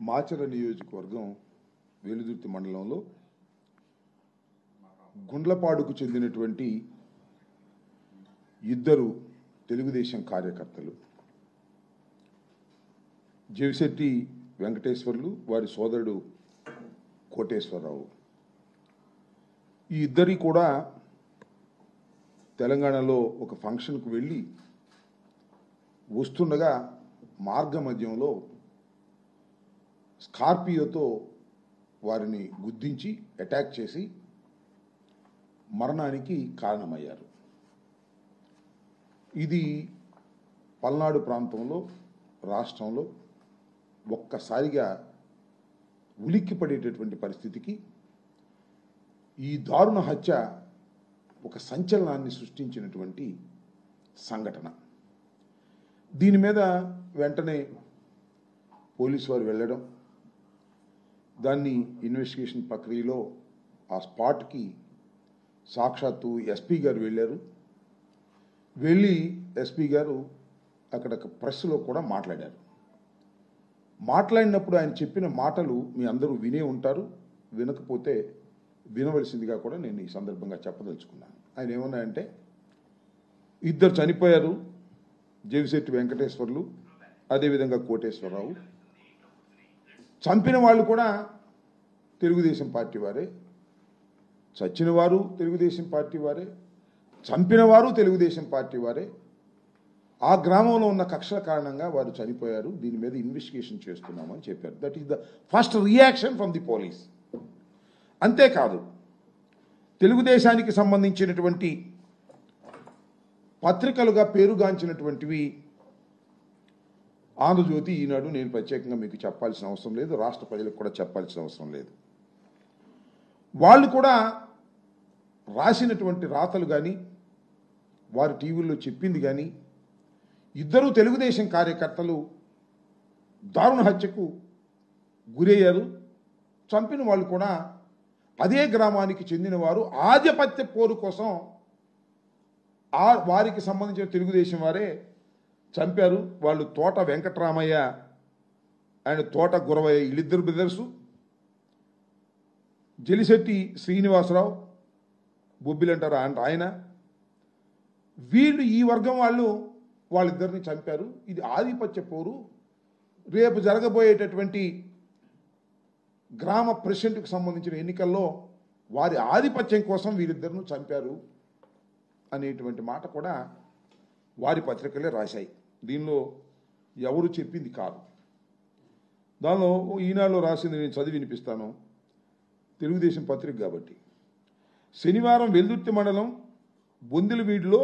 మాచర నియోజకవర్గం వెలుదుర్తి మండలంలో గుండ్లపాడుకు చెందినటువంటి ఇద్దరు తెలుగుదేశం కార్యకర్తలు జేవిశెట్టి వెంకటేశ్వర్లు వారి సోదరుడు కోటేశ్వరరావు ఈ ఇద్దరి కూడా తెలంగాణలో ఒక ఫంక్షన్కు వెళ్ళి వస్తుండగా మార్గ మధ్యంలో స్కార్పియోతో వారిని గుద్దించి అటాక్ చేసి మరణానికి కారణమయ్యారు. ఇది పల్నాడు ప్రాంతంలో రాష్ట్రంలో ఒక్కసారిగా ఉలిక్కిపడేటటువంటి పరిస్థితికి ఈ దారుణ హత్య ఒక సంచలనాన్ని సృష్టించినటువంటి సంఘటన. దీని మీద వెంటనే పోలీసు వారు వెళ్ళడం, దాన్ని ఇన్వెస్టిగేషన్ ప్రక్రియలో ఆ స్పాట్కి సాక్షాత్తు ఎస్పీ గారు వెళ్ళారు. వెళ్ళి ఎస్పీ గారు అక్కడ ప్రెస్లో కూడా మాట్లాడారు. మాట్లాడినప్పుడు ఆయన చెప్పిన మాటలు మీ అందరూ వినే ఉంటారు, వినకపోతే వినవలసిందిగా కూడా నేను ఈ సందర్భంగా చెప్పదలుచుకున్నాను. ఆయన ఏమన్నాయంటే, ఇద్దరు చనిపోయారు, జేవిశెట్టి వెంకటేశ్వర్లు అదేవిధంగా కోటేశ్వరరావు. చంపిన వాళ్ళు కూడా తెలుగుదేశం పార్టీ వారే, చచ్చిన వారు తెలుగుదేశం పార్టీ వారే, చంపిన వారు తెలుగుదేశం పార్టీ వారే. ఆ గ్రామంలో ఉన్న కక్షల కారణంగా వారు చనిపోయారు, దీని మీద ఇన్వెస్టిగేషన్ చేస్తున్నామని చెప్పారు. That is the first reaction from the police. అంతేకాదు, తెలుగుదేశానికి సంబంధించినటువంటి పత్రికలుగా పేరుగాంచినటువంటివి ఆంధ్రజ్యోతి, ఈనాడు, నేను ప్రత్యేకంగా మీకు చెప్పాల్సిన అవసరం లేదు, రాష్ట్ర ప్రజలకు కూడా చెప్పాల్సిన అవసరం లేదు. వాళ్ళు కూడా రాసినటువంటి రాతలు కానీ వారి టీవీల్లో చెప్పింది కానీ, ఇద్దరు తెలుగుదేశం కార్యకర్తలు దారుణ హత్యకు గురయ్యారు, చంపిన వాళ్ళు కూడా అదే గ్రామానికి చెందిన వారు, ఆధిపత్య పోరు కోసం వారికి సంబంధించిన తెలుగుదేశం వారే చంపారు. వాళ్ళు తోట వెంకటరామయ్య ఆయన తోట గురవయ్య, వీళ్ళిద్దరు బ్రదర్సు. జలిశెట్టి శ్రీనివాసరావు బొబ్బిలు అంటారు ఆయన. వీళ్ళు ఈ వర్గం వాళ్ళిద్దరిని చంపారు. ఇది ఆధిపత్య పోరు. రేపు జరగబోయేటటువంటి గ్రామ ప్రెసిడెంట్కు సంబంధించిన ఎన్నికల్లో వారి ఆధిపత్యం కోసం వీరిద్దరిని చంపారు అనేటువంటి మాట కూడా వారి పత్రికలే రాశాయి. దీనిలో ఎవరు చెప్పింది కాదు. దానిలో ఈనాడులో రాసింది నేను చదివి వినిపిస్తాను, తెలుగుదేశం పత్రిక కాబట్టి. శనివారం వెల్దుర్తి మండలం బొందిలవీడులో